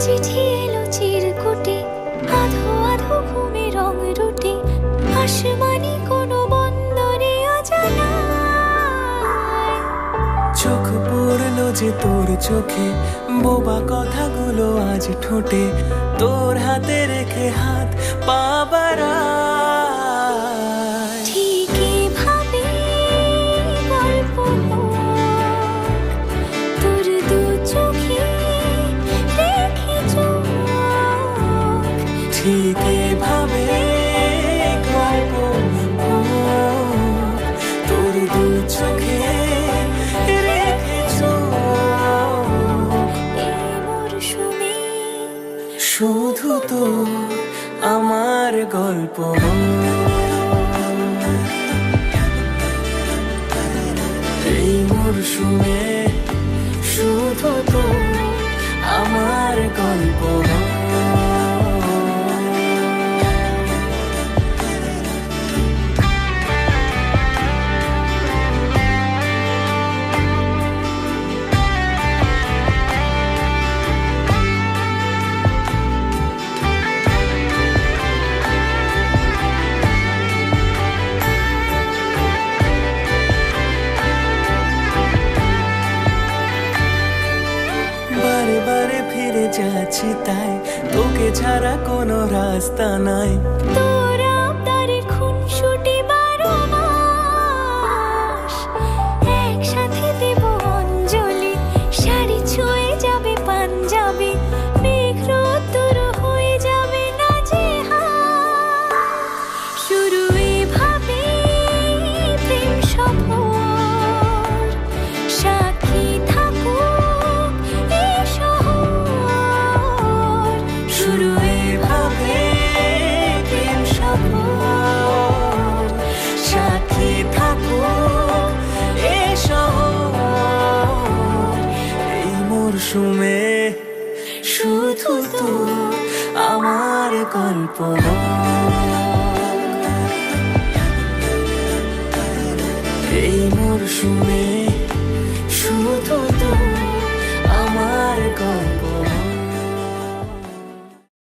চিঠি এলো চিরকুটে, আধো আধো ঘুমে রং রুটে, আসমানি কোনো বন্দরে অজানায়। চোখ পড়লো যে তোর চোখে, বোবা কথাগুলো আজ ঠোঁটে, তোর হাতে রেখে হাত পা বাড়ায়। ঠিক এভাবে গল্প হোক, তোর দু চোখে রেখে চোখ। ঠিক এভাবে গল্প হোক, তোর দু চোখে রেখে চোখ। এই মরশুমে শুধু তো আমার গল্প এই মরশুমে, শুধু তো আমার গল্প। বারে বারে ফিরে যাচ্ছি তাই, তোকে ছাড়া কোনো রাস্তা নাই। তোর আবদারে খুনসুটি 12 মাস, একসাথে দেব অঞ্জলি, শাড়ি ছুঁয়ে যাবে পাঞ্জাবি, মেঘ রোদ্দুর হয়ে যাবে নাজেহাল। শুরু এভাবে প্রেম সফর, সাক্ষী থাকুক এই শহর। শুরু এভাবে প্রেম সফর, সাথী থাকুক এ শহর। এই মরশুমে শুধু তো আমার গল্প। এই মরশুমে শুধু তো আমার গল্প।